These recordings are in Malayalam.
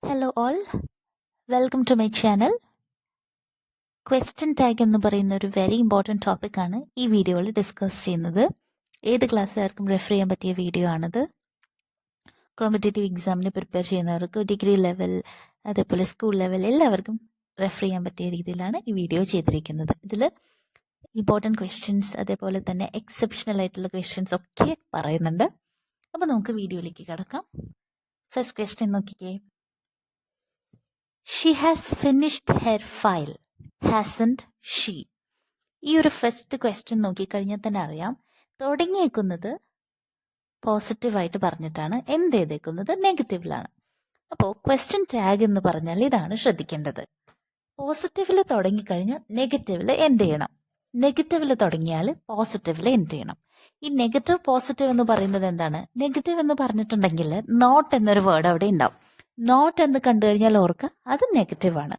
Hello all, welcome to my channel. Question tag എന്ന് പറയുന്ന ഒരു വെരി ഇമ്പോർട്ടൻറ്റ് ടോപ്പിക്കാണ് ഈ വീഡിയോയിൽ ഡിസ്കസ് ചെയ്യുന്നത്. ഏത് ക്ലാസ്സുകാർക്കും റെഫർ ചെയ്യാൻ പറ്റിയ വീഡിയോ ആണിത്. കോമ്പറ്റേറ്റീവ് എക്സാമിന് പ്രിപ്പയർ ചെയ്യുന്നവർക്ക്, ഡിഗ്രി ലെവൽ, അതേപോലെ സ്കൂൾ ലെവൽ എല്ലാവർക്കും റെഫർ ചെയ്യാൻ പറ്റിയ രീതിയിലാണ് ഈ വീഡിയോ ചെയ്തിരിക്കുന്നത്. ഇതിൽ ഇമ്പോർട്ടൻറ്റ് ക്വസ്റ്റ്യൻസ്, അതേപോലെ തന്നെ എക്സെപ്ഷണൽ ആയിട്ടുള്ള ക്വസ്റ്റ്യൻസ് ഒക്കെ പറയുന്നുണ്ട്. അപ്പോൾ നമുക്ക് വീഡിയോയിലേക്ക് കിടക്കാം. ഫസ്റ്റ് ക്വസ്റ്റ്യൻ നോക്കിക്കേ. She has finished her file, hasn't she. ഈ ഒരു ഫസ്റ്റ് ക്വസ്റ്റ്യൻ നോക്കിക്കഴിഞ്ഞാൽ തന്നെ അറിയാം, തുടങ്ങിയേക്കുന്നത് പോസിറ്റീവായിട്ട് പറഞ്ഞിട്ടാണ്, എൻഡ് ചെയ്തേക്കുന്നത് നെഗറ്റീവിലാണ്. അപ്പോൾ ക്വസ്റ്റ്യൻ ടാഗ് എന്ന് പറഞ്ഞാൽ ഇതാണ് ശ്രദ്ധിക്കേണ്ടത്. പോസിറ്റീവിൽ തുടങ്ങിക്കഴിഞ്ഞാൽ നെഗറ്റീവിൽ എൻഡ് ചെയ്യണം, നെഗറ്റീവിൽ തുടങ്ങിയാൽ പോസിറ്റീവിൽ എൻഡ് ചെയ്യണം. ഈ നെഗറ്റീവ് പോസിറ്റീവ് എന്ന് പറയുന്നത് എന്താണ്? നെഗറ്റീവ് എന്ന് പറഞ്ഞിട്ടുണ്ടെങ്കിൽ നോട്ട് എന്നൊരു വേർഡ് അവിടെ ഉണ്ടാവും. നോട്ട് എന്ന് കണ്ടു കഴിഞ്ഞാൽ ഓർക്കുക, അത് നെഗറ്റീവാണ്.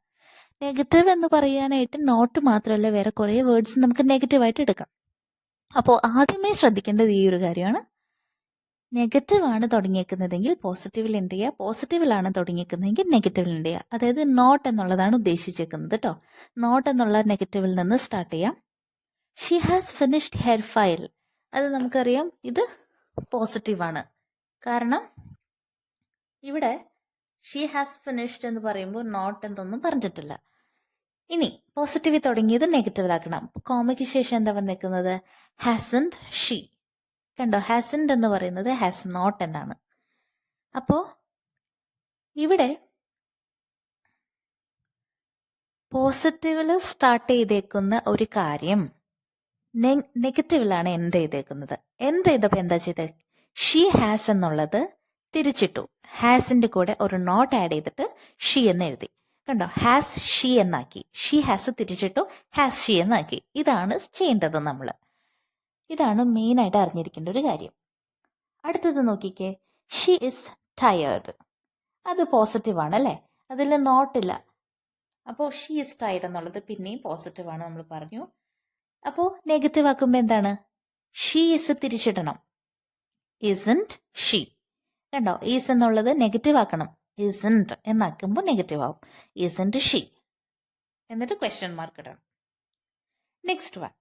നെഗറ്റീവ് എന്ന് പറയാനായിട്ട് നോട്ട് മാത്രമല്ല, വേറെ കുറേ വേർഡ്സ് നമുക്ക് നെഗറ്റീവായിട്ട് എടുക്കാം. അപ്പോൾ ആദ്യമേ ശ്രദ്ധിക്കേണ്ടത് ഈ ഒരു കാര്യമാണ്. നെഗറ്റീവാണ് തുടങ്ങിയേക്കുന്നതെങ്കിൽ പോസിറ്റീവിൽ എൻഡ് ചെയ്യുക, പോസിറ്റീവിലാണ് തുടങ്ങിയേക്കുന്നതെങ്കിൽ നെഗറ്റീവിൽ എൻഡ് ചെയ്യുക. അതായത് നോട്ട് എന്നുള്ളതാണ് ഉദ്ദേശിച്ചേക്കുന്നത് കേട്ടോ. നോട്ട് എന്നുള്ള നെഗറ്റീവിൽ നിന്ന് സ്റ്റാർട്ട് ചെയ്യാം. She has finished hair file, അത് നമുക്കറിയാം, ഇത് പോസിറ്റീവാണ്. കാരണം ഇവിടെ ഷീ ഹാസ് ഫിനിഷ്ഡ് എന്ന് പറയുമ്പോൾ നോട്ട് എന്തൊന്നും പറഞ്ഞിട്ടില്ല. ഇനി പോസിറ്റീവ് തുടങ്ങിയത് നെഗറ്റീവിലാക്കണം. കോമയ്ക്ക് ശേഷം എന്താ വന്നേക്കുന്നത്? ഹാസൻഡ് ഷീ. കണ്ടോ, ഹാസൻഡ് എന്ന് പറയുന്നത് ഹാസ് നോട്ട് എന്നാണ്. അപ്പോൾ ഇവിടെ പോസിറ്റീവിൽ സ്റ്റാർട്ട് ചെയ്തേക്കുന്ന ഒരു കാര്യം നെഗറ്റീവിലാണ് എൻഡ് ചെയ്തേക്കുന്നത്. എൻഡ് ചെയ്തപ്പോൾ എന്താ ചെയ്തത്? ഷീ ഹാസ് എന്നുള്ളത് തിരിച്ചിട്ടു. ഹാസിന്റെ കൂടെ ഒരു നോട്ട് ആഡ് ചെയ്തിട്ട് ഷീ എന്ന് എഴുതി. കണ്ടോ, ഹാസ് ഷീ എന്നാക്കി. ഷീ ഹാസ് തിരിച്ചിട്ടു, ഹാസ് ഷീ എന്നാക്കി. ഇതാണ് ചെയ്യേണ്ടത് നമ്മൾ. ഇതാണ് മെയിൻ ആയിട്ട് അറിഞ്ഞിരിക്കേണ്ട ഒരു കാര്യം. അടുത്തത് നോക്കിക്കേ. ഷീ ഇസ് ടയേർഡ്, അത് പോസിറ്റീവ് ആണ് അല്ലേ, അതിൽ നോട്ടില്ല. അപ്പോൾ ഷീ ഇസ് ടയേർഡ് എന്നുള്ളത് പിന്നെയും പോസിറ്റീവ് ആണ്, നമ്മൾ പറഞ്ഞു. അപ്പോൾ നെഗറ്റീവ് ആക്കുമ്പോൾ എന്താണ്? ഷീ ഇസ് തിരിച്ചിടണം, ഇസൻറ്റ് ഷീ. കണ്ടോ, ഈസ് എന്നുള്ളത് നെഗറ്റീവ് ആക്കണം, ഇസൻറ്റ് എന്നാക്കുമ്പോൾ നെഗറ്റീവ് ആവും, ഇസൻറ്റ് ഷീ. എന്നിട്ട് ക്വസ്റ്റ്യൻ മാർക്ക് ഇടണം. Next one,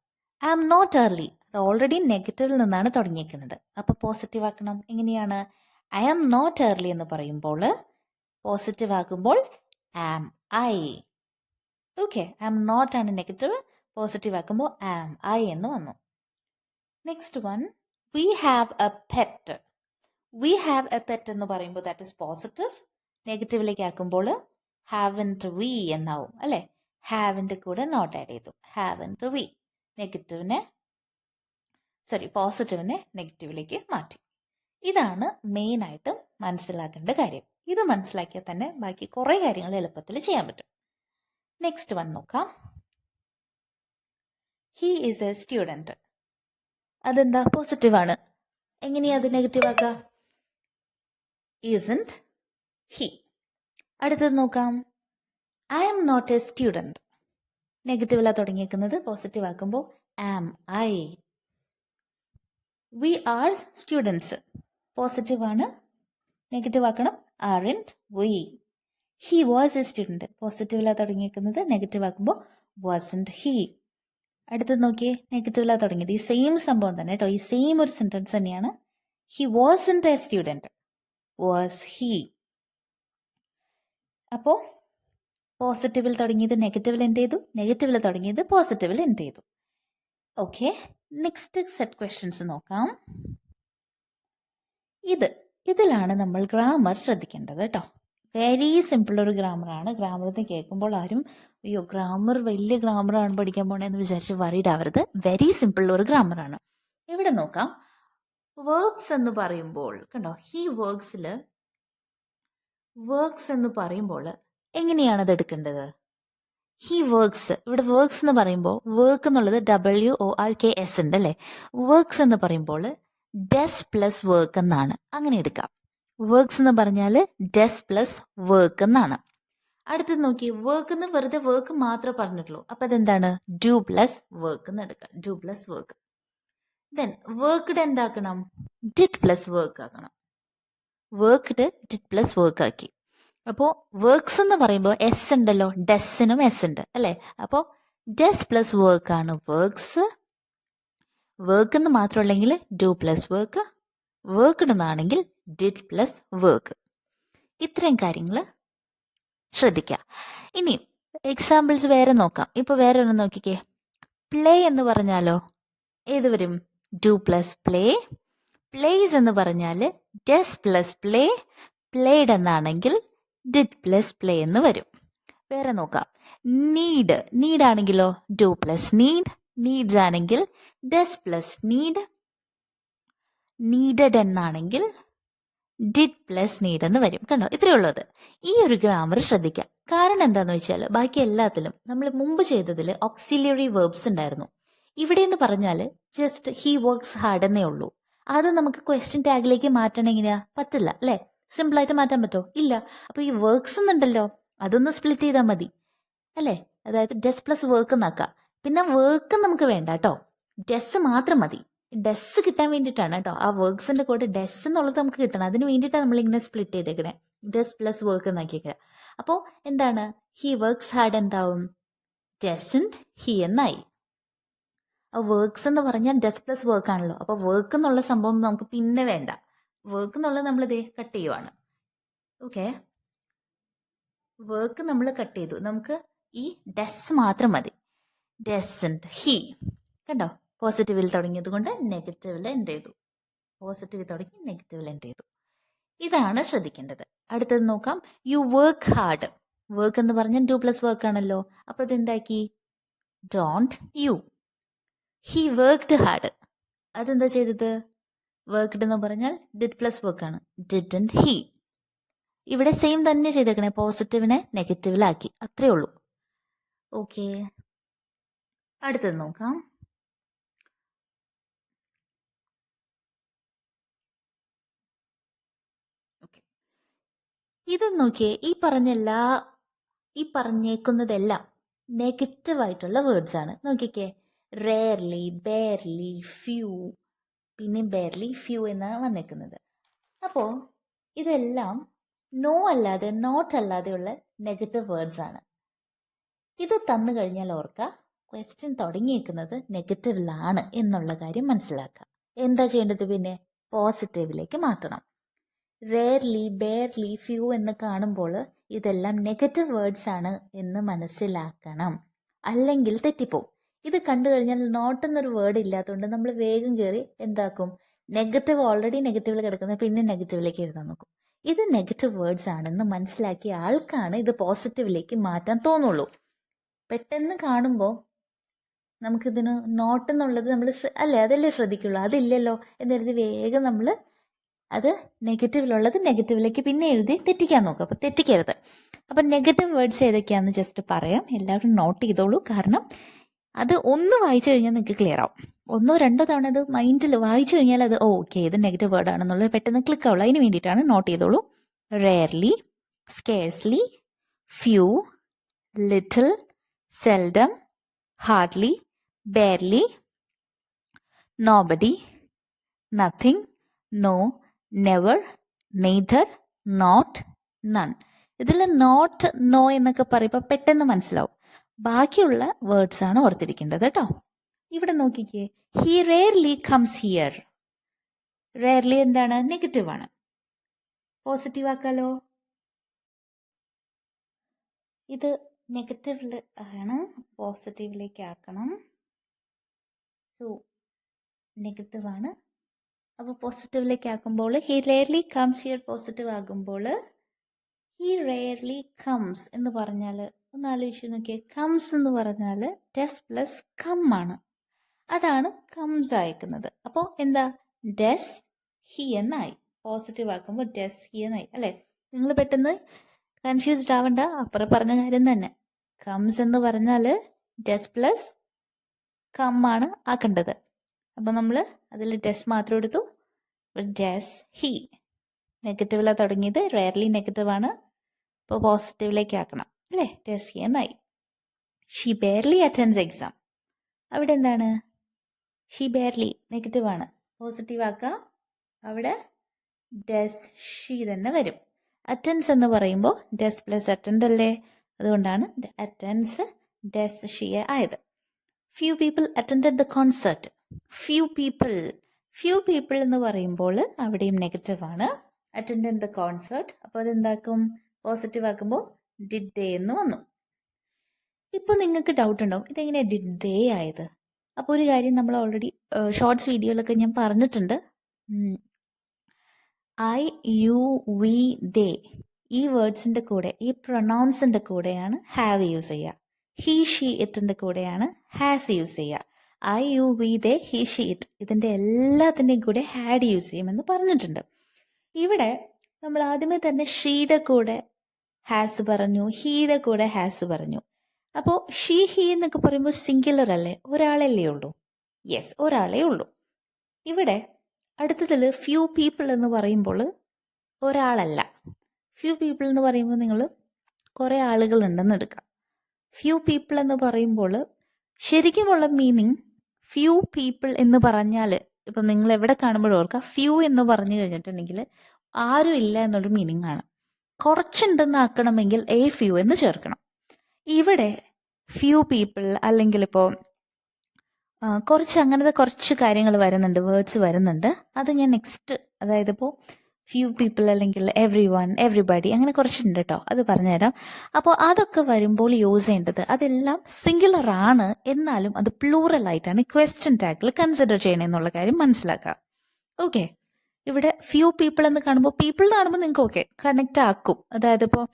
I am not early. അത് ഓൾറെഡി നെഗറ്റീവിൽ നിന്നാണ് തുടങ്ങിയിരിക്കുന്നത്. അപ്പോൾ പോസിറ്റീവ് ആക്കണം. എങ്ങനെയാണ്? ഐ ആം നോട്ട് ഏർലി എന്ന് പറയുമ്പോൾ പോസിറ്റീവ് ആക്കുമ്പോൾ am I. Okay, I am not ആണ് നെഗറ്റീവ്, പോസിറ്റീവ് ആക്കുമ്പോൾ ആം ഐ എന്ന് വന്നു. Next one, we have a pet. We have a pet എന്ന് പറയുമ്പോൾ ദാറ്റ് ഇസ് പോസിറ്റീവ്. നെഗറ്റീവിലേക്ക് ആക്കുമ്പോൾ ഹാവൻറ്റ് വി എന്നാവും അല്ലേ. ഹാവിൻ്റെ കൂടെ നോട്ട് ആഡ് ചെയ്തു, ഹാവൻറ്റ് വി. പോസിറ്റീവിനെ നെഗറ്റീവിലേക്ക് മാറ്റി. ഇതാണ് മെയിൻ ആയിട്ട് മനസ്സിലാക്കേണ്ട കാര്യം. ഇത് മനസ്സിലാക്കിയാൽ തന്നെ ബാക്കി കുറേ കാര്യങ്ങൾ എളുപ്പത്തിൽ ചെയ്യാൻ പറ്റും. നെക്സ്റ്റ് വൺ നോക്കാം. He is a student. അതെന്താ? പോസിറ്റീവ് ആണ്. എങ്ങനെയാ അത് നെഗറ്റീവ് ആക്കുക? isn't he. അടുത്തത് നോക്കാം. I am not a student. നെഗറ്റീവിലാണ് തുടങ്ങിയേക്കുന്നത്, പോസിറ്റീവ് ആക്കുമ്പോൾ am I. We are students, positive ആണ്, നെഗറ്റീവ് ആക്കണം, aren't we. He was a student, പോസിറ്റീവിലാണ് തുടങ്ങിയേക്കുന്നത്, നെഗറ്റീവ് ആക്കുമ്പോൾ വാസൻറ്റ് ഹി. അടുത്തത് നോക്കിയേ, നെഗറ്റീവിലാണ് തുടങ്ങിയത്. ഈ സെയിം സംഭവം തന്നെ കേട്ടോ, ഈ സെയിം ഒരു സെൻറ്റൻസ് തന്നെയാണ്. He wasn't A student, was he. അപ്പോൾ പോസിറ്റീവിൽ തുടങ്ങിയത് നെഗറ്റീവിൽ എൻഡ് ചെയ്തു, നെഗറ്റീവിൽ തുടങ്ങിയത് പോസിറ്റീവിൽ എൻഡ് ചെയ്തു. ഓക്കെ, നെക്സ്റ്റ് സെറ്റ് ക്വസ്റ്റ്യൻസ് നോക്കാം. ഇതിലാണ് നമ്മൾ ഗ്രാമർ ശ്രദ്ധിക്കേണ്ടത് കേട്ടോ. വെരി സിമ്പിൾ ഒരു ഗ്രാമറാണ്. ഗ്രാമർ എന്ന് കേൾക്കുമ്പോൾ ആരും അയ്യോ ഗ്രാമർ വലിയ ഗ്രാമറാണ് പഠിക്കാൻ പോണേന്ന് വിചാരിച്ച് വറീഡ് ആവരുത്. വെരി സിമ്പിൾ ഒരു ഗ്രാമറാണ്. ഇവിടെ നോക്കാം. വർക്ക്സ് എന്ന് പറയുമ്പോൾ കണ്ടോ, ഹി വർക്ക്സിൽ വർക്ക്സ് എന്ന് പറയുമ്പോൾ എങ്ങനെയാണത് എടുക്കേണ്ടത്? ഹി വർക്ക്സ്, ഇവിടെ വർക്ക്സ് എന്ന് പറയുമ്പോൾ വർക്ക് എന്നുള്ളത് WORKS ഉണ്ട് അല്ലേ. വർക്ക്സ് എന്ന് പറയുമ്പോൾ ഡെസ് പ്ലസ് വർക്ക് എന്നാണ്, അങ്ങനെ എടുക്കാം. വർക്ക്സ് എന്ന് പറഞ്ഞാൽ ഡെസ് പ്ലസ് വർക്ക് എന്നാണ്. അടുത്തത് നോക്കി, വർക്ക് എന്ന് വെറുതെ വർക്ക് മാത്രമേ പറഞ്ഞിട്ടുള്ളൂ, അപ്പം അതെന്താണ്? ഡു പ്ലസ് വർക്ക് എന്ന് എടുക്കാം, do plus work. Then worked എന്താക്കണം? ഡിഡ് പ്ലസ് വർക്ക് ആക്കണം. വർക്ക്ഡ് ഡിഡ് പ്ലസ് വർക്ക് ആക്കി. അപ്പോൾ വർക്ക്സ് എന്ന് പറയുമ്പോൾ എസ് ഉണ്ടല്ലോ, ഡെസ്സിനും എസ് ഉണ്ട് അല്ലേ. അപ്പോൾ ഡെസ് പ്ലസ് വർക്ക് ആണ് വർക്ക്സ്. വർക്ക് എന്ന് മാത്രമുള്ളെങ്കിൽ ഡു പ്ലസ് വർക്ക്. വർക്ക് എന്നാണെങ്കിൽ ഡിഡ് പ്ലസ് വർക്ക്. ഇത്രയും കാര്യങ്ങൾ ശ്രദ്ധിക്കുക. ഇനി എക്സാമ്പിൾസ് വേറെ നോക്കാം. ഇപ്പോൾ വേറെ ഒന്ന് നോക്കിക്കേ. പ്ലേ എന്ന് പറഞ്ഞാലോ ഏത് വരും? Do plus play. പ്ലേസ് എന്ന് പറഞ്ഞാൽ ഡെസ് പ്ലസ് പ്ലേ. പ്ലേഡ് എന്നാണെങ്കിൽ ഡിഡ് പ്ലസ് പ്ലേ എന്ന് വരും. വേറെ നോക്കാം. നീഡ്. നീഡ് ആണെങ്കിലോ ഡു പ്ലസ് നീഡ്. നീഡ്സ് ആണെങ്കിൽ ഡെസ് പ്ലസ് നീഡ്. നീഡഡ് എന്നാണെങ്കിൽ ഡിഡ് പ്ലസ് നീഡ് എന്ന് വരും. കണ്ടോ, ഇത്രയേ ഉള്ളത്. ഈ ഒരു ഗ്രാമർ ശ്രദ്ധിക്കാം. കാരണം എന്താന്ന് വെച്ചാൽ ബാക്കി എല്ലാത്തിലും നമ്മൾ മുമ്പ് ചെയ്തതിൽ ഓക്സിലിയറി വേർബ്സ് ഉണ്ടായിരുന്നു. ഇവിടെ എന്ന് പറഞ്ഞാൽ ജസ്റ്റ് ഹി വർക്ക്സ് ഹാർഡ് എന്നേ ഉള്ളൂ. അത് നമുക്ക് ക്വസ്റ്റ്യൻ ടാഗിലേക്ക് മാറ്റണം എങ്ങനെയാ? പറ്റില്ല അല്ലേ? സിമ്പിൾ ആയിട്ട് മാറ്റാൻ പറ്റുമോ? ഇല്ല. അപ്പൊ ഈ വർക്ക്സ് എന്നുണ്ടല്ലോ അതൊന്ന് സ്പ്ലിറ്റ് ചെയ്താൽ മതി അല്ലേ. അതായത് ഡെസ് പ്ലസ് വർക്ക് എന്നാക്കാം. പിന്നെ വർക്ക് നമുക്ക് വേണ്ട കേട്ടോ, ഡെസ് മാത്രം മതി. ഡെസ് കിട്ടാൻ വേണ്ടിയിട്ടാണ് കേട്ടോ. ആ വർക്ക്സിന്റെ കൂടെ ഡെസ് എന്നുള്ളത് നമുക്ക് കിട്ടണം. അതിന് വേണ്ടിയിട്ടാണ് നമ്മൾ ഇങ്ങനെ സ്പ്ലിറ്റ് ചെയ്തേക്കണേ, ഡെസ് പ്ലസ് വർക്ക് എന്നാക്കിയേക്കണേ. അപ്പോൾ എന്താണ്? ഹി വർക്ക്സ് ഹാർഡ് എന്താവും? ഡെസൻറ്റ് ഹി എന്നായി. ആ വർക്ക്സ് എന്ന് പറഞ്ഞാൽ ഡെസ് പ്ലസ് വർക്ക് ആണല്ലോ. അപ്പോൾ വർക്ക് എന്നുള്ള സംഭവം നമുക്ക് പിന്നെ വേണ്ട. വർക്ക് എന്നുള്ളത് നമ്മൾ ഇതേ കട്ട് ചെയ്യുവാണ്. ഓക്കെ, വർക്ക് നമ്മൾ കട്ട് ചെയ്തു. നമുക്ക് ഈ ഡെസ് മാത്രം മതി. ഡെസൻറ്റ് ഹി. കണ്ടോ, പോസിറ്റീവിൽ തുടങ്ങിയത് കൊണ്ട് നെഗറ്റീവിൽ എൻഡ് ചെയ്തു. പോസിറ്റീവിൽ തുടങ്ങി നെഗറ്റീവിൽ എൻഡ് ചെയ്തു. ഇതാണ് ശ്രദ്ധിക്കേണ്ടത്. അടുത്തത് നോക്കാം. You work hard. വർക്ക് എന്ന് പറഞ്ഞാൽ ഡു പ്ലസ് വർക്ക് ആണല്ലോ. അപ്പൊ ഇതെന്താക്കി? Don't you. He worked hard. അതെന്താ ചെയ്തത്? വർക്ക്ഡ് എന്ന് പറഞ്ഞാൽ ഡിഡ് പ്ലസ് വർക്ക് ആണ്. Didn't he. ഇവിടെ സെയിം തന്നെ ചെയ്തേക്കണേ, പോസിറ്റീവിനെ നെഗറ്റീവിലാക്കി. അത്രേ ഉള്ളൂ. ഓക്കെ, അടുത്തത് നോക്കാം. ഇത് നോക്കിയേ. ഈ പറഞ്ഞേക്കുന്നതെല്ലാം നെഗറ്റീവ് ആയിട്ടുള്ള വേർഡ്സ് ആണ്. നോക്കിക്കേ, റെയർലി, ബെയർലി, ഫ്യൂ, പിന്നെ ബെയർലി, ഫ്യൂ എന്നാണ് വന്നേക്കുന്നത്. അപ്പോൾ ഇതെല്ലാം നോ അല്ലാതെ നോട്ട് അല്ലാതെയുള്ള നെഗറ്റീവ് വേർഡ്സ് ആണ്. ഇത് തന്നു കഴിഞ്ഞാൽ ഓർക്കുക, ക്വസ്റ്റ്യൻ തുടങ്ങിയേക്കുന്നത് നെഗറ്റീവിലാണ് എന്നുള്ള കാര്യം മനസ്സിലാക്കുക. എന്താ ചെയ്യേണ്ടത്? പിന്നെ പോസിറ്റീവിലേക്ക് മാറ്റണം. റെയർലി, ബെയർലി, ഫ്യൂ എന്ന് കാണുമ്പോൾ ഇതെല്ലാം നെഗറ്റീവ് വേർഡ്സ് ആണ് എന്ന് മനസ്സിലാക്കണം. അല്ലെങ്കിൽ തെറ്റിപ്പോവും. ഇത് കണ്ടു കഴിഞ്ഞാൽ നോട്ട് എന്നൊരു വേർഡ് ഇല്ലാത്തതുകൊണ്ട് നമ്മൾ വേഗം കയറി എന്താക്കും? നെഗറ്റീവ്, ഓൾറെഡി നെഗറ്റീവിൽ കിടക്കുന്നത് പിന്നെ നെഗറ്റീവിലേക്ക് എഴുതാൻ നോക്കും. ഇത് നെഗറ്റീവ് വേർഡ്സ് ആണെന്ന് മനസ്സിലാക്കിയ ആൾക്കാണ് ഇത് പോസിറ്റീവിലേക്ക് മാറ്റാൻ തോന്നുള്ളൂ. പെട്ടെന്ന് കാണുമ്പോൾ നമുക്കിതിന് നോട്ട് എന്നുള്ളത് നമ്മൾ അല്ലേ, അതല്ലേ ശ്രദ്ധിക്കുള്ളൂ. അതില്ലല്ലോ എന്ന് കരുതി വേഗം നമ്മൾ അത് നെഗറ്റീവിലുള്ളത് നെഗറ്റീവിലേക്ക് പിന്നെ എഴുതി തെറ്റിക്കാൻ നോക്കുക. അപ്പോൾ തെറ്റിക്കരുത്. അപ്പം നെഗറ്റീവ് വേർഡ്സ് ഏതൊക്കെയാണെന്ന് ജസ്റ്റ് പറയാം. എല്ലാവരും നോട്ട് ചെയ്തോളൂ. കാരണം അത് ഒന്ന് വായിച്ചു കഴിഞ്ഞാൽ നിങ്ങൾക്ക് ക്ലിയർ ആവും. ഒന്നോ രണ്ടോ തവണ അത് മൈൻഡിൽ വായിച്ചു കഴിഞ്ഞാൽ അത് ഓക്കെ ഇത് നെഗറ്റീവ് വേർഡ് ആണെന്നുള്ളത് പെട്ടെന്ന് ക്ലിക്ക് ആവുള്ളൂ. അതിന് വേണ്ടിയിട്ടാണ് നോട്ട് ചെയ്തോളൂ. Rarely, scarcely, few, little, seldom, hardly, barely, nobody, nothing, no, never, neither, not, none. ഇതിൽ നോട്ട്, നോ എന്നൊക്കെ പറയുമ്പോൾ പെട്ടെന്ന് മനസ്സിലാവും. ബാക്കിയുള്ള വേർഡ്സ് ആണ് ഓർത്തിരിക്കേണ്ടത് കേട്ടോ. ഇവിടെ നോക്കിക്കേ, he rarely comes here. Rarely എന്താണ്? നെഗറ്റീവ് ആണ്. പോസിറ്റീവ് ആക്കാലോ. ഇത് നെഗറ്റീവിൽ ആണ്, പോസിറ്റീവിലേക്ക് ആക്കണം. സോ നെഗറ്റീവ് ആണ്. അപ്പോൾ പോസിറ്റീവിലേക്ക് ആക്കുമ്പോൾ he rarely comes here positive ആകുമ്പോൾ ഹി റെയർലി കംസ് എന്ന് പറഞ്ഞാൽ ഒന്ന് ആലോചിച്ച് നോക്കിയേ. കംസ് എന്ന് പറഞ്ഞാൽ ഡെസ് പ്ലസ് കം ആണ്. അതാണ് കംസ് അയക്കുന്നത്. അപ്പോൾ എന്താ? ഡെസ് ഹി എന്നായി. പോസിറ്റീവ് ആക്കുമ്പോൾ ഡെസ് ഹി എന്നായി അല്ലേ. നിങ്ങൾ പെട്ടെന്ന് കൺഫ്യൂസ്ഡ് ആവണ്ട, അപ്പുറം പറഞ്ഞ കാര്യം തന്നെ. കംസ് എന്ന് പറഞ്ഞാൽ ഡെസ് പ്ലസ് കം ആണ് ആക്കേണ്ടത്. അപ്പോൾ നമ്മൾ അതിൽ ഡെസ് മാത്രം എടുത്തു. Des he. നെഗറ്റീവിലാണ് തുടങ്ങിയത്, റെയർലി നെഗറ്റീവ് ആണ്. അപ്പോൾ പോസിറ്റീവിലേക്ക് ആക്കണം അല്ലേ. ഡെസ് ഹി എന്നായി. She barely attends exam. അവിടെ എന്താണ്? ഷി ബെയർലി നെഗറ്റീവ് ആണ്. പോസിറ്റീവ് ആക്കുക. അവിടെ ഡെസ് ഷി തന്നെ വരും. അറ്റൻസ് എന്ന് പറയുമ്പോൾ ഡസ് പ്ലസ് അറ്റൻഡ് അല്ലേ, അതുകൊണ്ടാണ് അറ്റൻസ് ഡസ് ഷിയെ ആയത്. Few people attended the concert. Few people എന്ന് പറയുമ്പോൾ അവിടെയും നെഗറ്റീവ് ആണ്. അറ്റൻഡഡ് ദ കോൺസേർട്ട്, അപ്പോൾ അതെന്താക്കും, പോസിറ്റീവ് ആക്കുമ്പോൾ ഡിഡ് ദേ എന്ന് വന്നു. ഇപ്പോൾ നിങ്ങൾക്ക് ഡൗട്ട് ഉണ്ടാവും ഇതെങ്ങനെയാണ് ഡിഡ് ദേ ആയത്. അപ്പോൾ ഒരു കാര്യം നമ്മൾ ഓൾറെഡി ഷോർട്സ് വീഡിയോയിലൊക്കെ ഞാൻ പറഞ്ഞിട്ടുണ്ട്. ഐ യു വി ദേ ഈ വേർഡ്സിൻ്റെ കൂടെ, ഈ പ്രൊനൗൺസിൻ്റെ കൂടെയാണ് ഹാവ് യൂസ് ചെയ്യുക. ഹീ ഷീ ഇറ്റിൻ്റെ കൂടെയാണ് ഹാസ് യൂസ് ചെയ്യുക. I you we they he she it ഇതിൻ്റെ എല്ലാത്തിൻ്റെയും കൂടെ ഹാഡ് യൂസ് ചെയ്യുമെന്ന് പറഞ്ഞിട്ടുണ്ട്. ഇവിടെ നമ്മൾ ആദ്യമേ തന്നെ ഷീയുടെ കൂടെ ഹാസ് പറഞ്ഞു, ഹീയുടെ കൂടെ ഹാസ് പറഞ്ഞു. അപ്പോൾ ഷീ ഹീ എന്നൊക്കെ പറയുമ്പോൾ സിംഗുലർ അല്ലേ, ഒരാളല്ലേ ഉള്ളൂ. യെസ്, ഒരാളേ ഉള്ളൂ. ഇവിടെ അടുത്തതിൽ ഫ്യൂ പീപ്പിൾ എന്ന് പറയുമ്പോൾ ഒരാളല്ല. ഫ്യൂ പീപ്പിൾ എന്ന് പറയുമ്പോൾ നിങ്ങൾ കുറേ ആളുകളുണ്ടെന്ന് എടുക്കാം. ഫ്യൂ പീപ്പിൾ എന്ന് പറയുമ്പോൾ ശരിക്കുമുള്ള മീനിങ് ഫ്യൂ പീപ്പിൾ എന്ന് പറഞ്ഞാൽ, ഇപ്പം നിങ്ങൾ എവിടെ കാണുമ്പോഴും ഓർക്കുക, ഫ്യൂ എന്ന് പറഞ്ഞു കഴിഞ്ഞിട്ടുണ്ടെങ്കിൽ ആരും ഇല്ല എന്നൊരു മീനിങ് ആണ്. കുറച്ചുണ്ടെന്നാക്കണമെങ്കിൽ എ ഫ്യൂ എന്ന് ചേർക്കണം. ഇവിടെ ഫ്യൂ പീപ്പിൾ അല്ലെങ്കിൽ ഇപ്പോൾ അങ്ങനത്തെ കുറച്ച് കാര്യങ്ങൾ വരുന്നുണ്ട്, വേർഡ്സ് വരുന്നുണ്ട്. അത് ഞാൻ നെക്സ്റ്റ്, അതായത് ഇപ്പോൾ ഫ്യൂ പീപ്പിൾ അല്ലെങ്കിൽ എവ്രി വൺ, എവ്രിബഡി, അങ്ങനെ കുറച്ചുണ്ട് കേട്ടോ, അത് പറഞ്ഞുതരാം. അപ്പോൾ അതൊക്കെ വരുമ്പോൾ യൂസ് ചെയ്യേണ്ടത് അതെല്ലാം സിംഗുലർ ആണ്, എന്നാലും അത് പ്ലൂറൽ ആയിട്ടാണ് ക്വസ്റ്റ്യൻ ടാഗിൽ കൺസിഡർ ചെയ്യണമെന്നുള്ള കാര്യം മനസ്സിലാക്കുക. ഓക്കെ, ഇവിടെ ഫ്യൂ പീപ്പിൾ എന്ന് കാണുമ്പോൾ, പീപ്പിൾ എന്ന് കാണുമ്പോൾ നിങ്ങൾക്ക് ഓക്കെ കണക്റ്റ് ആക്കും. അതായത് ഇപ്പോൾ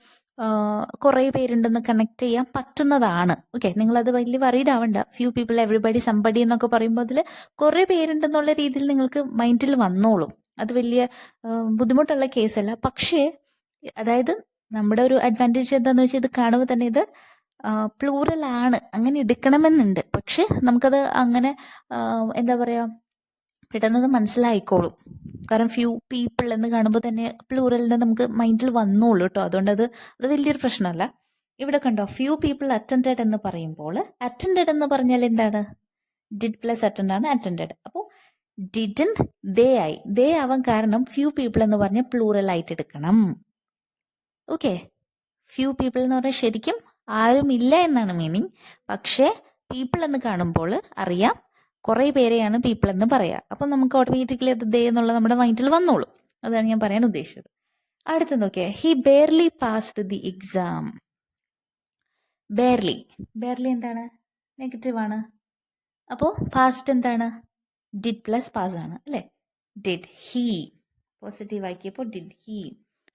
കുറേ പേരുണ്ടെന്ന് കണക്ട് ചെയ്യാൻ പറ്റുന്നതാണ്. ഓക്കെ, നിങ്ങളത് വലിയ വറീഡ് ആവണ്ട. ഫ്യൂ പീപ്പിൾ, എവറിബഡി, സംബഡി എന്നൊക്കെ പറയുമ്പോൾ അതിൽ കുറേ പേരുണ്ടെന്നുള്ള രീതിയിൽ നിങ്ങൾക്ക് മൈൻഡിൽ വന്നോളും. അത് വലിയ ബുദ്ധിമുട്ടുള്ള കേസല്ല. പക്ഷേ അതായത് നമ്മുടെ ഒരു അഡ്വാൻറ്റേജ് എന്താണെന്ന് വെച്ചാൽ ഇത് കാണുമ്പോൾ തന്നെ ഇത് പ്ലൂറൽ ആണ്, അങ്ങനെ എടുക്കണമെന്നുണ്ട്. പക്ഷെ നമുക്കത് അങ്ങനെ എന്താ പറയുക, പെട്ടെന്നത് മനസ്സിലായിക്കോളും. കാരണം ഫ്യൂ പീപ്പിൾ എന്ന് കാണുമ്പോൾ തന്നെ പ്ലൂറലിന് നമുക്ക് മൈൻഡിൽ വന്നോളൂ കേട്ടോ. അതുകൊണ്ട് അത് വലിയൊരു പ്രശ്നമല്ല. ഇവിടെ കണ്ടോ, ഫ്യൂ പീപ്പിൾ അറ്റൻഡഡ് എന്ന് പറയുമ്പോൾ അറ്റൻഡഡ് എന്ന് പറഞ്ഞാൽ എന്താണ്, ഡിഡ് പ്ലസ് അറ്റൻഡ് ആണ് അറ്റൻഡഡ്. അപ്പോൾ ഡിഡൻറ്റ് ദേ ആയി. ദേ ആവാൻ കാരണം ഫ്യൂ പീപ്പിൾ എന്ന് പറഞ്ഞാൽ പ്ലൂറൽ ആയിട്ട് എടുക്കണം. ഓക്കെ, ഫ്യൂ പീപ്പിൾ എന്ന് പറഞ്ഞാൽ ശരിക്കും ആരും ഇല്ല എന്നാണ് മീനിങ്. പക്ഷേ പീപ്പിൾ എന്ന് കാണുമ്പോൾ അറിയാം കുറേ പേരെയാണ് പീപ്പിൾ എന്ന് പറയുക. അപ്പം നമുക്ക് ഓട്ടോമാറ്റിക്കലി അത് ദേ എന്നുള്ള നമ്മുടെ മൈൻഡിൽ വന്നോളൂ. അതാണ് ഞാൻ പറയാൻ ഉദ്ദേശിച്ചത്. അടുത്ത് നോക്കിയാൽ he barely passed the exam. Barely എന്താണ്, നെഗറ്റീവ് ആണ്. അപ്പോൾ പാസ്റ്റ് എന്താണ്, ഡിഡ് പ്ലസ് പാസ് ആണ് അല്ലേ. ഡിഡ് ഹി പോസിറ്റീവ് ആക്കിയപ്പോൾ did he.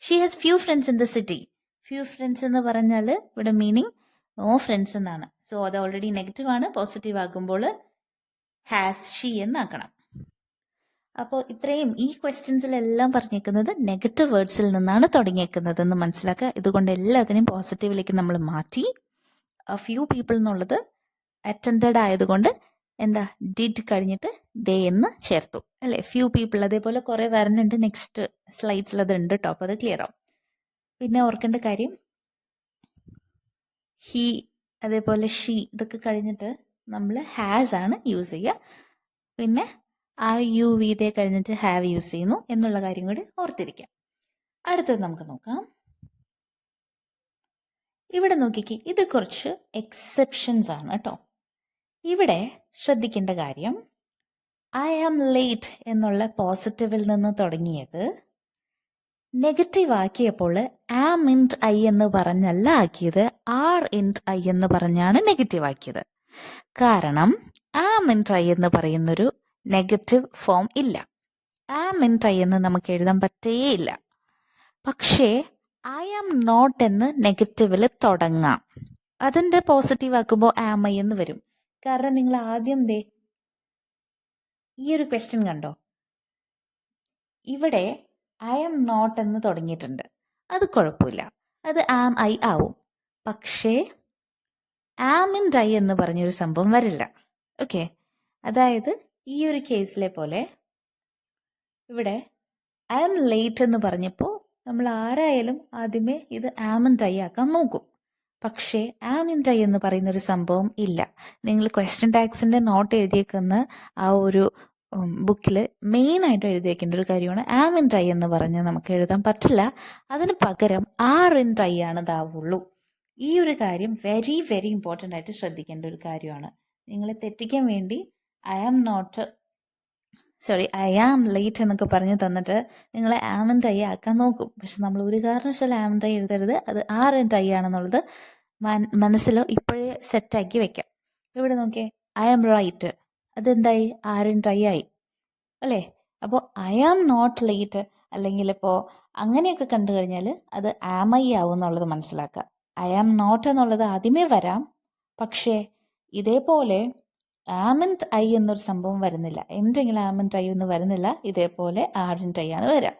She has few friends in the city. Few friends എന്ന് പറഞ്ഞാൽ ഇവിടെ മീനിങ് നോ ഫ്രണ്ട്സ് എന്നാണ്. സോ അത് ഓൾറെഡി നെഗറ്റീവ് ആണ്. പോസിറ്റീവ് ആകുമ്പോൾ ഹാസ് ഷീ എന്നാക്കണം. അപ്പോൾ ഇത്രയും ഈ ക്വസ്റ്റ്യൻസിലെല്ലാം പറഞ്ഞേക്കുന്നത് നെഗറ്റീവ് വേർഡ്സിൽ നിന്നാണ് തുടങ്ങിയേക്കുന്നതെന്ന് മനസ്സിലാക്കുക. ഇതുകൊണ്ട് എല്ലാത്തിനെയും പോസിറ്റീവിലേക്ക് നമ്മൾ മാറ്റി. ഫ്യൂ പീപ്പിൾ എന്നുള്ളത് അറ്റൻഡഡ് ആയതുകൊണ്ട് എന്താ, ഡിഡ് കഴിഞ്ഞിട്ട് ദേ എന്ന് ചേർത്തു അല്ലേ. ഫ്യൂ പീപ്പിൾ അതേപോലെ കുറേ വരുന്നുണ്ട്, നെക്സ്റ്റ് സ്ലൈഡ്സിൽ അത് ഉണ്ട് കേട്ടോ. അപ്പോൾ അത് ക്ലിയർ ആവും. പിന്നെ ഓർക്കേണ്ട കാര്യം ഹി അതേപോലെ ഷീ ഇതൊക്കെ കഴിഞ്ഞിട്ട് നമ്മൾ ഹാസ് ആണ് യൂസ് ചെയ്യുക. പിന്നെ ആ യു വി ദേ കഴിഞ്ഞിട്ട് ഹാവ് യൂസ് ചെയ്യുന്നു എന്നുള്ള കാര്യം കൂടി ഓർത്തിരിക്കാം. അടുത്തത് നമുക്ക് നോക്കാം. ഇവിടെ നോക്കിക്കേ, ഇത് കുറച്ച് എക്സെപ്ഷൻസ് ആണ് കേട്ടോ. ഇവിടെ ശ്രദ്ധിക്കേണ്ട കാര്യം, ഐ ആം ലേറ്റ് എന്നുള്ള പോസിറ്റീവിൽ നിന്ന് തുടങ്ങിയത് നെഗറ്റീവ് ആക്കിയപ്പോൾ ആം ഇൻറ്റ് ഐ എന്ന് പറഞ്ഞല്ല ആക്കിയത്, ആർ ഇൻറ്റ് ഐ എന്ന് പറഞ്ഞാണ് നെഗറ്റീവ് ആക്കിയത്. കാരണം ആം ഇൻറ്റ് ഐ എന്ന് പറയുന്നൊരു നെഗറ്റീവ് ഫോം ഇല്ല. ആം ഇൻറ്റ് ഐ എന്ന് നമുക്ക് എഴുതാൻ പറ്റേയില്ല. പക്ഷേ ഐ ആം നോട്ട് എന്ന് നെഗറ്റീവിൽ തുടങ്ങാം. അതിൻ്റെ പോസിറ്റീവ് ആക്കുമ്പോൾ ആം ഐ എന്ന് വരും. കാരണം നിങ്ങൾ ആദ്യം ഈ ഒരു ക്വസ്റ്റ്യൻ കണ്ടോ, ഇവിടെ ഐ ആം നോട്ട് എന്ന് തുടങ്ങിയിട്ടുണ്ട്. അത് കുഴപ്പമില്ല, അത് ആം ഐ ആവും. പക്ഷേ ആം ഇൻറ്റ് ഐ എന്ന് പറഞ്ഞൊരു സംഭവം വരില്ല. ഓക്കെ, അതായത് ഈ ഒരു കേസിലെ പോലെ ഇവിടെ ഐ ആം ലേറ്റ് എന്ന് പറഞ്ഞപ്പോൾ നമ്മൾ ആരായാലും ആദ്യമേ ഇത് ആം ഇൻറ്റ് ഐ ആക്കാൻ നോക്കും. പക്ഷേ ആം ഇൻറ്റ് ഐ എന്ന് പറയുന്നൊരു സംഭവം ഇല്ല. നിങ്ങൾ ക്വസ്റ്റ്യൻ ടാഗ്സിൻ്റെ നോട്ട് എഴുതിയേക്കുന്ന ആ ഒരു ബുക്കിൽ മെയിനായിട്ട് എഴുതി വയ്ക്കേണ്ട ഒരു കാര്യമാണ് ആം ഇൻ ടൈ എന്ന് പറഞ്ഞ് നമുക്ക് എഴുതാൻ പറ്റില്ല. അതിന് പകരം ആർ ഇൻ ടൈ ആണ് ഇതാവുള്ളൂ. ഈ ഒരു കാര്യം വെരി വെരി ഇമ്പോർട്ടൻ്റ് ആയിട്ട് ശ്രദ്ധിക്കേണ്ട ഒരു കാര്യമാണ്. നിങ്ങളെ തെറ്റിക്കാൻ വേണ്ടി ഐ ആം ലേറ്റ് എന്നൊക്കെ പറഞ്ഞ് തന്നിട്ട് നിങ്ങളെ ആം ഇൻ ടൈ ആക്കാൻ നോക്കും. പക്ഷെ നമ്മൾ ഒരു കാരണവശാലും ആം ഇൻ ടൈ എഴുതരുത്. അത് ആർ ഇൻ ടൈ ആണെന്നുള്ളത് മനസ്സിൽ ഇപ്പോഴേ സെറ്റാക്കി വെക്കാം. ഇവിടെ നോക്കിയേ, ഐ ആം റൈറ്റ്, അതെന്തായി? ആർ ഇൻ ടൈ ആയി അല്ലേ? അപ്പോൾ ഐ ആം നോട്ട് ലേറ്റ് അല്ലെങ്കിൽ ഇപ്പോൾ അങ്ങനെയൊക്കെ കണ്ടു കഴിഞ്ഞാൽ അത് ആം ഐ ആവും എന്നുള്ളത് മനസ്സിലാക്കുക. ഐ ആം നോട്ട് എന്നുള്ളത് ആദ്യമേ വരാം, പക്ഷേ ഇതേപോലെ ആം ഇൻ ഐ എന്നൊരു സംഭവം വരുന്നില്ല. എന്തെങ്കിലും ആം ഇൻ ടൈ ഒന്നും വരുന്നില്ല. ഇതേപോലെ ആർ ഇൻ ടൈ ആണ് വരാം.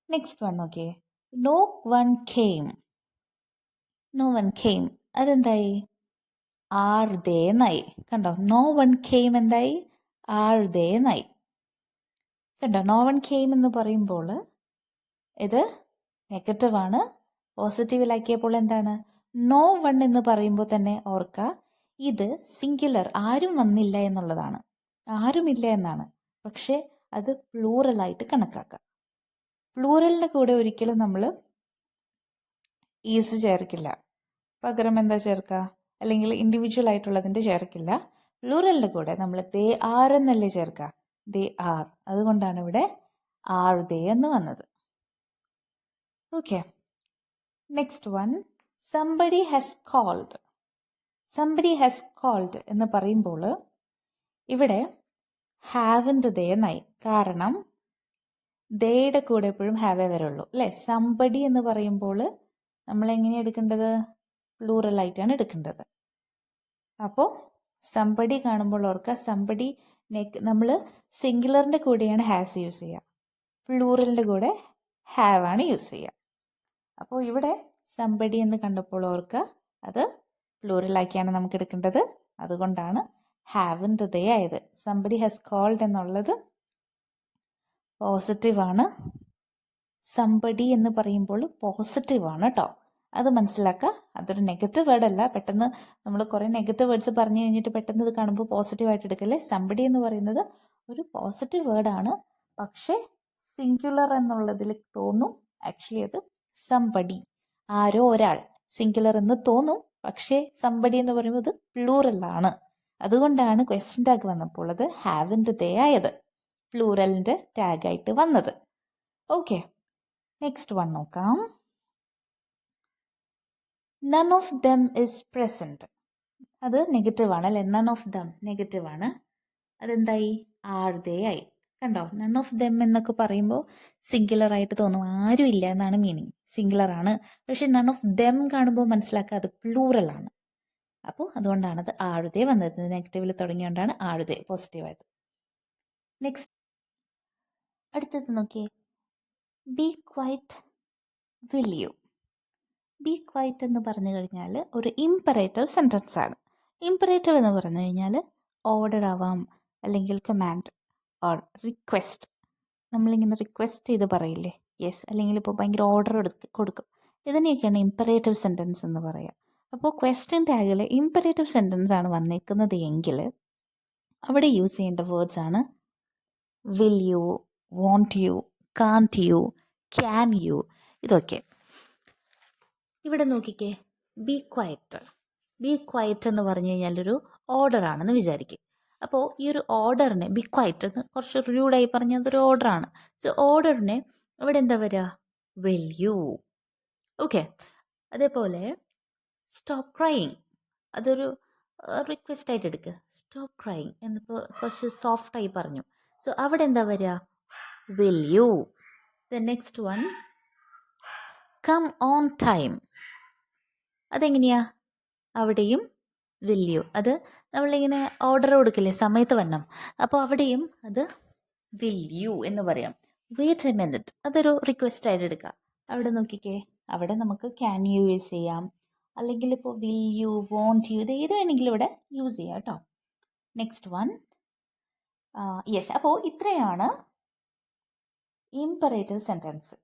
നെക്സ്റ്റ് വൺ നോക്കിയേ, no one came. No one came അതെന്തായി? ആർ ദേ എന്നായി. കണ്ടോ? നോ വൺ കെയിം എന്തായി? ആർ ദേ എന്നായി. കണ്ടോ? നോ വൺ കെയിം എന്ന് പറയുമ്പോൾ ഇത് നെഗറ്റീവാണ്. പോസിറ്റീവിലാക്കിയപ്പോൾ എന്താണ്? നോ വൺ എന്ന് പറയുമ്പോൾ തന്നെ ഓർക്കുക, ഇത് സിംഗുലർ, ആരും വന്നില്ല എന്നുള്ളതാണ്, ആരുമില്ല എന്നാണ്. പക്ഷേ അത് പ്ലൂറലായിട്ട് കണക്കാക്കുക. പ്ലൂറലിൻ്റെ കൂടെ ഒരിക്കലും നമ്മൾ ഈസ് ചേർക്കില്ല. പകരം എന്താ ചേർക്കുക? അല്ലെങ്കിൽ ഇൻഡിവിജ്വൽ ആയിട്ടുള്ളതിൻ്റെ ചേർക്കില്ല. പ്ലൂറലിൻ്റെ കൂടെ നമ്മൾ ദേ ആർ എന്നല്ലേ ചേർക്കുക? They are. അതുകൊണ്ടാണ് ഇവിടെ ആർ ദേ എന്ന് വന്നത്. Okay, next one, somebody has cold. Somebody has cold എന്ന് പറയുമ്പോൾ ഇവിടെ ഹാവിൻ്റെ ദേ എന്നായി. കാരണം ദേയുടെ കൂടെ എപ്പോഴും ഹാവേ വരുള്ളൂ അല്ലേ? സംബഡി എന്ന് പറയുമ്പോൾ നമ്മൾ എങ്ങനെയാണ് എടുക്കേണ്ടത്? പ്ലൂറലായിട്ടാണ് എടുക്കേണ്ടത്. അപ്പോൾ സംബഡി കാണുമ്പോൾ ഓർക്കുക, സംബഡി നമ്മൾ സിംഗുലറിൻ്റെ കൂടെയാണ് ഹാസ് യൂസ് ചെയ്യുക, പ്ലൂറലിൻ്റെ കൂടെ ഹാവ് ആണ് യൂസ് ചെയ്യുക. അപ്പോൾ ഇവിടെ സംബഡി എന്ന് കണ്ടപ്പോൾ ഓർക്കുക, അത് പ്ലൂറലാക്കിയാണ് നമുക്ക് എടുക്കേണ്ടത്. അതുകൊണ്ടാണ് ഹാവിൻ്റെ ദേ ആയത്. സംബഡി ഹാസ് കോൾഡ് എന്നുള്ളത് പോസിറ്റീവാണ്. സംബഡി എന്ന് പറയുമ്പോൾ പോസിറ്റീവാണ് കേട്ടോ, അത് മനസ്സിലാക്കുക. അതൊരു നെഗറ്റീവ് വേർഡ് അല്ല. പെട്ടെന്ന് നമ്മൾ കുറേ നെഗറ്റീവ് വേർഡ്സ് പറഞ്ഞു കഴിഞ്ഞിട്ട് പെട്ടെന്ന് ഇത് കാണുമ്പോൾ പോസിറ്റീവായിട്ട് എടുക്കല്ലേ. സംബഡി എന്ന് പറയുന്നത് ഒരു പോസിറ്റീവ് വേർഡാണ്, പക്ഷേ സിംഗുലർ എന്നുള്ളതിൽ തോന്നും ആക്ച്വലി അത് സംബഡി, ആരോ ഒരാൾ, സിംഗുലർ എന്ന് തോന്നും. പക്ഷേ സംബഡി എന്ന് പറയുമ്പോൾ അത് പ്ലൂറലാണ്. അതുകൊണ്ടാണ് ക്വസ്റ്റ്യൻ ടാഗ് വന്നപ്പോൾ അത് ഹാവിൻ്റെ ദേ ആയത്, പ്ലൂറലിൻ്റെ ടാഗായിട്ട് വന്നത്. ഓക്കെ, നെക്സ്റ്റ് വൺ നോക്കാം. None of them is present. അത് നെഗറ്റീവാണ് അല്ലേ? നൺ ഓഫ് ദം നെഗറ്റീവാണ്. അതെന്തായി? ആർ ദേ ആയി. കണ്ടോ? നൺ ഓഫ് ദം എന്നൊക്കെ പറയുമ്പോൾ സിംഗുലർ ആയിട്ട് തോന്നും, ആരും ഇല്ല എന്നാണ് മീനിങ്, സിംഗുലർ ആണ്. പക്ഷെ നൺ ഓഫ് ദം കാണുമ്പോൾ മനസ്സിലാക്കുക അത് പ്ലൂറലാണ്. അപ്പോൾ അതുകൊണ്ടാണ് അത് ആഴുതേ വന്നത്. നെഗറ്റീവിൽ തുടങ്ങിയോണ്ടാണ് ആഴുതേ പോസിറ്റീവ് ആയത്. നെക്സ്റ്റ് അടുത്തത് നോക്കിയേ, B quite will you. B quite എന്ന് പറഞ്ഞു കഴിഞ്ഞാൽ ഒരു ഇമ്പറേറ്റീവ് സെൻറ്റൻസ് ആണ്. ഇമ്പറേറ്റീവ് എന്ന് പറഞ്ഞു കഴിഞ്ഞാൽ ഓർഡർ ആവാം, അല്ലെങ്കിൽ കമാൻഡ് ഓർ റിക്വസ്റ്റ്. നമ്മളിങ്ങനെ റിക്വസ്റ്റ് ചെയ്ത് പറയില്ലേ, യെസ്, അല്ലെങ്കിൽ ഇപ്പോൾ ഭയങ്കര ഓർഡർ കൊടുക്കും. ഇതിനെയൊക്കെയാണ് ഇമ്പറേറ്റീവ് സെൻറ്റൻസ് എന്ന് പറയുക. അപ്പോൾ ക്വസ്റ്റ്യൻ ടാഗിൽ ഇമ്പറേറ്റീവ് സെൻറ്റൻസ് ആണ് വന്നേക്കുന്നത് എങ്കിൽ അവിടെ യൂസ് ചെയ്യേണ്ട വേർഡ്സ് ആണ് will you, won't you, can't you, can you, ഇതൊക്കെ. ഇവിടെ നോക്കിക്കേ, ബി ക്വയറ്റ്. ബി ക്വയറ്റ് എന്ന് പറഞ്ഞു കഴിഞ്ഞാൽ ഒരു ഓർഡർ ആണെന്ന് വിചാരിക്കും. അപ്പോൾ ഈ ഒരു ഓർഡറിനെ, ബി ക്വയറ്റ് എന്ന് കുറച്ച് റൂഡായി പറഞ്ഞാൽ അതൊരു ഓർഡറാണ്. സോ ഓർഡറിനെ ഇവിടെ എന്താ വരിക? Will U. ഓക്കെ, അതേപോലെ സ്റ്റോപ്പ് ക്രൈയിങ്, അതൊരു റിക്വസ്റ്റ് ആയിട്ട് എടുക്കുക. സ്റ്റോപ്പ് ക്രൈയിങ് എന്നിപ്പോൾ കുറച്ച് സോഫ്റ്റായി പറഞ്ഞു. സോ അവിടെ എന്താ വരിക? Will you. The next one, come on time. അതെങ്ങനെയാ? അവിടെയും വിൽ യു. അത് നമ്മളിങ്ങനെ ഓർഡർ കൊടുക്കില്ലേ സമയത്ത് വരണം, അപ്പോൾ അവിടെയും അത് വിൽ യു എന്ന് പറയാം. വെയിറ്റ് എ മിനിറ്റ്, അതൊരു റിക്വസ്റ്റ് ആയിട്ട് എടുക്കുക. അവിടെ നോക്കിക്കേ, അവിടെ നമുക്ക് ക്യാൻ യു യൂസ് ചെയ്യാം, അല്ലെങ്കിൽ ഇപ്പോൾ വിൽ യു, വോണ്ട് യു, ഇത് ഏത് വേണമെങ്കിലും ഇവിടെ യൂസ് ചെയ്യാം കേട്ടോ. Next one, yes. അപ്പോൾ ഇത്രയാണ് ഇമ്പറേറ്റീവ് സെൻറ്റൻസ്.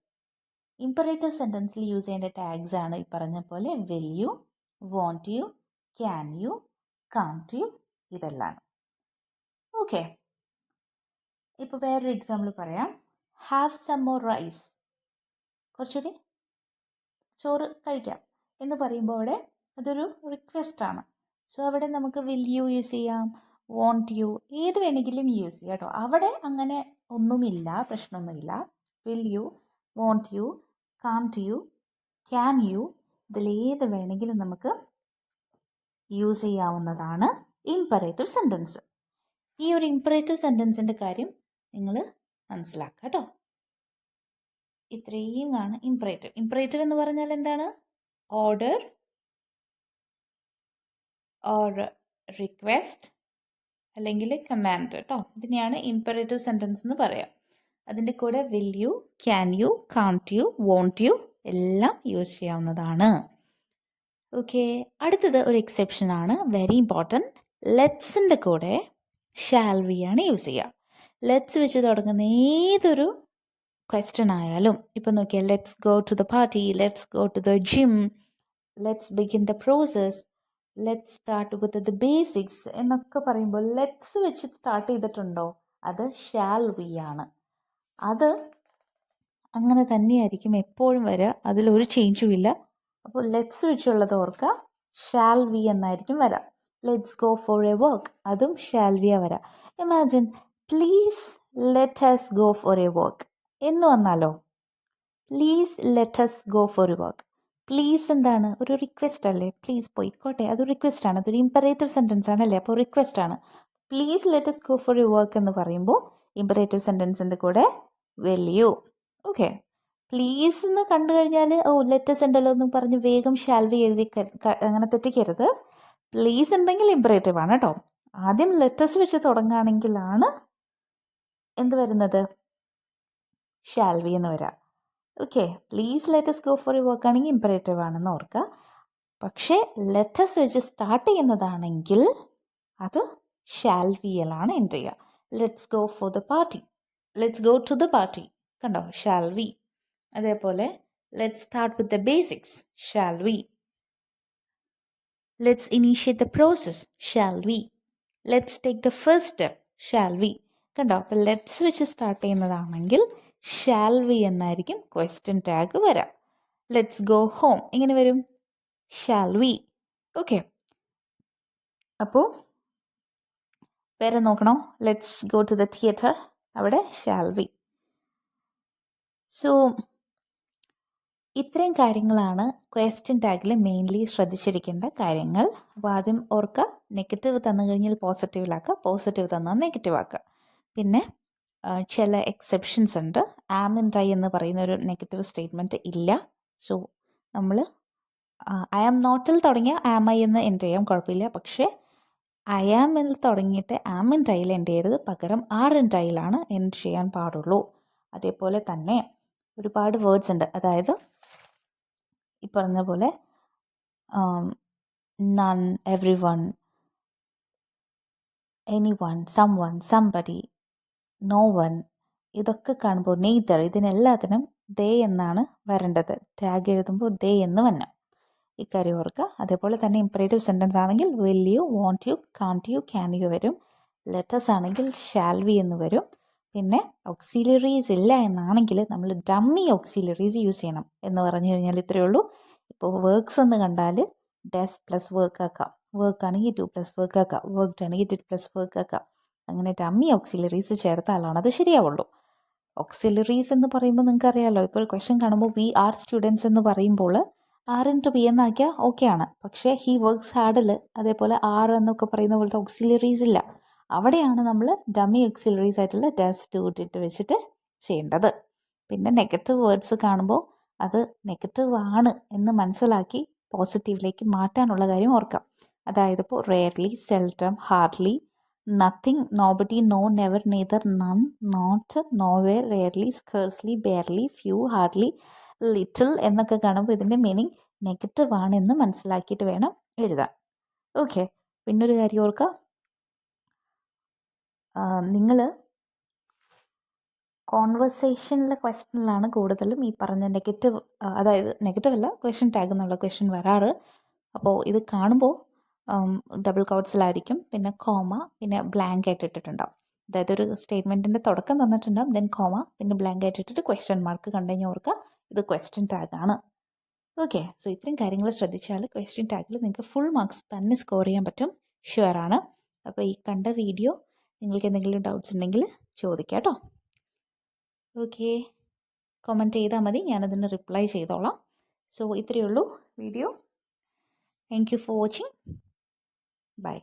ഇമ്പറേറ്റീവ് സെൻറ്റൻസിൽ യൂസ് ചെയ്യേണ്ട ടാഗ്സ് ആണ് ഈ പറഞ്ഞ പോലെ will you, won't you, can you, can't you, ഇതെല്ലാം. ഓക്കെ, ഇപ്പോൾ വേറൊരു എക്സാമ്പിൾ പറയാം. ഹാവ് സം മോർ റൈസ്, കുറച്ചുകൂടി ചോറ് കഴിക്കാം എന്ന് പറയുമ്പോൾ അവിടെ അതൊരു റിക്വസ്റ്റ് ആണ്. സോ അവിടെ നമുക്ക് വിൽ യു യൂസ് ചെയ്യാം, വോണ്ട് യു, ഏത് വേണമെങ്കിലും യൂസ് ചെയ്യാം കേട്ടോ. അവിടെ അങ്ങനെ ഒന്നുമില്ല, പ്രശ്നമൊന്നുമില്ല. Will you, won't you, can't you, can you, ഇതിലേത് വേണമെങ്കിലും നമുക്ക് യൂസ് ചെയ്യാവുന്നതാണ് ഇംപറേറ്റീവ് സെൻറ്റൻസ്. ഈ ഒരു ഇംപറേറ്റീവ് സെൻറ്റൻസിൻ്റെ കാര്യം നിങ്ങൾ മനസ്സിലാക്കുക കേട്ടോ. ഇത്രയും ആണ് ഇംപറേറ്റീവ്. ഇംപറേറ്റീവ് എന്ന് പറഞ്ഞാൽ എന്താണ്? ഓർഡർ ഓർ റിക്വസ്റ്റ് അല്ലെങ്കിൽ കമാൻഡ് കേട്ടോ. ഇതിനെയാണ് ഇംപറേറ്റീവ് സെൻറ്റൻസ് എന്ന് പറയാം. അതിൻ്റെ കൂടെ will you, can you, can't you, won't you എല്ലാം യൂസ് ചെയ്യാവുന്നതാണ്. ഓക്കെ, അടുത്തത് ഒരു എക്സെപ്ഷൻ ആണ്, വെരി ഇമ്പോർട്ടൻറ്റ്. ലെറ്റ്സിൻ്റെ കൂടെ ഷാൽ വി ആണ് യൂസ് ചെയ്യുക. ലെറ്റ്സ് വെച്ച് തുടങ്ങുന്ന ഏതൊരു ക്വസ്റ്റ്യൻ ആയാലും, ഇപ്പം നോക്കിയാൽ let's go to the party, let's go to the gym, let's begin the process, let's start with the basics എന്നൊക്കെ പറയുമ്പോൾ ലെറ്റ്സ് വെച്ച് സ്റ്റാർട്ട് ചെയ്തിട്ടുണ്ടോ? അത് ഷാൽ വി ആണ്. അത് അങ്ങനെ തന്നെയായിരിക്കും എപ്പോഴും വരിക, അതിലൊരു ചേഞ്ചും ഇല്ല. അപ്പോൾ ലെറ്റ്സ് വെച്ചുള്ളത് ഓർക്കുക, ഷാൽ വി എന്നായിരിക്കും വരാം. Let's go for a work, അതും ഷാൽ വിയാ വരാം. Imagine please let us go for a work എന്ന് വന്നാലോ? Please let us go for a work. Please എന്താണ്? ഒരു റിക്വസ്റ്റ് അല്ലേ? പ്ലീസ് പോയിക്കോട്ടെ, അതൊരു റിക്വസ്റ്റ് ആണ്, അതൊരു ഇംപറേറ്റീവ് സെൻറ്റൻസ് ആണല്ലേ, അപ്പോൾ റിക്വസ്റ്റ് ആണ്. Please let us go for a work എന്ന് പറയുമ്പോൾ ഇംപറേറ്റീവ് സെൻറ്റൻസിൻ്റെ കൂടെ will you. ഓക്കെ, പ്ലീസ് എന്ന് കണ്ടു കഴിഞ്ഞാൽ ഓ ലെറ്റസ് ഉണ്ടല്ലോ എന്ന് പറഞ്ഞ് വേഗം ഷാൽ വി എഴുതി അങ്ങനെ തെറ്റിക്കരുത്. പ്ലീസ് ഉണ്ടെങ്കിൽ ഇംപറേറ്റീവ് ആണ് കേട്ടോ. ആദ്യം ലെറ്റസ് വെച്ച് തുടങ്ങുകയാണെങ്കിലാണ് എന്ത് വരുന്നത്? ഷാൽ വി എന്ന് വരാം. Okay, please let's go for a work ആണെങ്കിൽ ഇംപറേറ്റീവ് ആണെന്ന് ഓർക്കുക. പക്ഷേ ലെറ്റസ് വെച്ച് സ്റ്റാർട്ട് ചെയ്യുന്നതാണെങ്കിൽ അത് ഷാൽ വിയിലാണ് എൻ്റർ ചെയ്യുക. Let's go for the party, let's go to the party, കണ്ടോ ഷാൽ വി. അതേപോലെ let's start with the basics, shall we. Let's initiate the process, shall we. Let's take the first step, shall we. കണ്ടോ, അപ്പോൾ ലെറ്റ്സ് വെച്ച് സ്റ്റാർട്ട് ചെയ്യുന്നതാണെങ്കിൽ ഷാൽ വി എന്നായിരിക്കും ക്വസ്റ്റ്യൻ ടാഗ് വരാം. ലെറ്റ്സ് ഗോ ഹോം എങ്ങനെ വരും? Shall we. ഓക്കെ, അപ്പോൾ വേറെ നോക്കണോ? Let's go to the theatre, അവിടെ ഷാൽ വി. സോ ഇത്രയും കാര്യങ്ങളാണ് ക്വസ്റ്റ്യൻ ടാഗിൽ മെയിൻലി ശ്രദ്ധിച്ചിരിക്കേണ്ട കാര്യങ്ങൾ. അപ്പോൾ ആദ്യം ഓർക്കുക, നെഗറ്റീവ് തന്നു കഴിഞ്ഞാൽ പോസിറ്റീവിലാക്കുക, പോസിറ്റീവ് തന്നാൽ നെഗറ്റീവ് ആക്കുക. പിന്നെ ചില എക്സെപ്ഷൻസ് ഉണ്ട്. ആം ആൻഡ് ഐ എന്ന് പറയുന്ന ഒരു നെഗറ്റീവ് സ്റ്റേറ്റ്മെൻറ്റ് ഇല്ല. സോ നമ്മൾ ഐ ആം നോട്ടിൽ തുടങ്ങിയ ആം ഐ എന്ന് എൻ്റർ ചെയ്യാം, കുഴപ്പമില്ല. പക്ഷേ ഐ ആമിൽ തുടങ്ങിയിട്ട് ആം ആൻഡ് ഐയിൽ എൻ്റർ ചെയ്തത് പകരം ആർ ആൻഡ് ഐയിലാണ് എൻ്റർ ചെയ്യാൻ പാടുള്ളൂ. അതേപോലെ തന്നെ ഒരുപാട് വേർഡ്സ് ഉണ്ട്, അതായത് ഈ പറഞ്ഞ പോലെ none, everyone, anyone, someone, somebody, no one, ഇതൊക്കെ കാണുമ്പോൾ നെയ്തർ, ഇതിനെല്ലാത്തിനും ദേ എന്നാണ് വരേണ്ടത്. ടാഗ് എഴുതുമ്പോൾ ദേ എന്ന് വരണം, ഇക്കാര്യം ഓർക്കുക. അതേപോലെ തന്നെ ഇംപറേറ്റീവ് സെൻറ്റൻസ് ആണെങ്കിൽ will you, won't you, can't you, can you വരും. ലെറ്റസ് ആണെങ്കിൽ ഷാൽ വി എന്ന് വരും. പിന്നെ ഓക്സിലറീസ് ഇല്ല എന്നാണെങ്കിൽ നമ്മൾ ഡമ്മി ഓക്സിലറീസ് യൂസ് ചെയ്യണം എന്ന് പറഞ്ഞു കഴിഞ്ഞാൽ ഇത്രയേ ഉള്ളൂ. ഇപ്പോൾ വർക്ക്സ് എന്ന് കണ്ടാൽ ഡസ് പ്ലസ് വർക്ക് ആക്കാം, വർക്ക് ആണെങ്കിൽ ടു പ്ലസ് വർക്ക് ആക്കാം, വർക്ക്ഡ് ആണെങ്കിൽ ഡിഡ് പ്ലസ് വർക്ക് ആക്കാം. അങ്ങനെ ഡമ്മി ഓക്സിലറീസ് ചേർത്താലാണ് അത് ശരിയാവുള്ളൂ. ഓക്സിലറീസ് എന്ന് പറയുമ്പോൾ നിങ്ങൾക്ക് അറിയാമല്ലോ, ഇപ്പോൾ ക്വസ്റ്റ്യൻ കാണുമ്പോൾ വി ആർ സ്റ്റുഡൻസ് എന്ന് പറയുമ്പോൾ ആർ ഇൻ ടു ബി എന്നാക്കിയാൽ ഓക്കെ ആണ്. പക്ഷേ ഹി വർക്ക്സ് ഹാർഡിൽ അതേപോലെ ആർ എന്നൊക്കെ പറയുന്ന പോലത്തെ ഓക്സിലറീസ് ഇല്ല. അവിടെയാണ് നമ്മൾ ഡമ്മി ഓക്സിലറീസ് ആയിട്ടുള്ള ഡസ്, ഡു, ഡിഡ് വെച്ചിട്ട് ചെയ്യേണ്ടത്. പിന്നെ നെഗറ്റീവ് വേർഡ്സ് കാണുമ്പോൾ അത് നെഗറ്റീവ് ആണ് എന്ന് മനസ്സിലാക്കി പോസിറ്റീവിലേക്ക് മാറ്റാനുള്ള കാര്യം ഓർക്കാം. അതായത് ഇപ്പോൾ rarely, seldom, hardly, nothing, nobody, no, never, neither, none, not, nowhere, rarely, scarcely, barely, few, hardly, little എന്നൊക്കെ കാണുമ്പോൾ ഇതിൻ്റെ മീനിങ് നെഗറ്റീവ് ആണെന്ന് മനസ്സിലാക്കിയിട്ട് വേണം എഴുതാൻ. ഓക്കെ, പിന്നൊരു കാര്യം ഓർക്കുക, നിങ്ങൾ കോൺവെർസേഷനിലെ ക്വസ്റ്റ്യനിലാണ് കൂടുതലും ഈ പറഞ്ഞ നെഗറ്റീവ്, അതായത് നെഗറ്റീവ് അല്ല, ക്വസ്റ്റ്യൻ ടാഗ് എന്നുള്ള ക്വസ്റ്റ്യൻ വരാറ്. അപ്പോൾ ഇത് കാണുമ്പോൾ ഡബിൾ കോട്ട്സിലായിരിക്കും, പിന്നെ കോമ, പിന്നെ ബ്ലാങ്ക് ആയിട്ട് ഇട്ടിട്ടുണ്ടാവും. അതായത് ഒരു സ്റ്റേറ്റ്മെൻറ്റിൻ്റെ തുടക്കം തന്നിട്ടുണ്ടാവും, ദെൻ കോമ, പിന്നെ ബ്ലാങ്ക് ആയിട്ട് ഇട്ടിട്ട് ക്വസ്റ്റ്യൻ മാർക്ക് കണ്ടു കഴിഞ്ഞാൽ ഓർക്കുക ഇത് ക്വസ്റ്റ്യൻ ടാഗാണ്. ഓക്കെ, സോ ഇത്രയും കാര്യങ്ങൾ ശ്രദ്ധിച്ചാൽ ക്വസ്റ്റ്യൻ ടാഗിൽ നിങ്ങൾക്ക് ഫുൾ മാർക്സ് തന്നെ സ്കോർ ചെയ്യാൻ പറ്റും, ഷുവറാണ്. അപ്പോൾ ഈ കണ്ട വീഡിയോ നിങ്ങൾക്ക് എന്തെങ്കിലും ഡൗട്ട്സ് ഉണ്ടെങ്കിൽ ചോദിക്കാം കേട്ടോ. ഓക്കെ, കമൻറ്റ് ചെയ്താൽ മതി, ഞാനതിന് റിപ്ലൈ ചെയ്തോളാം. സോ ഇത്രയേ ഉള്ളൂ video. Thank you for watching. By.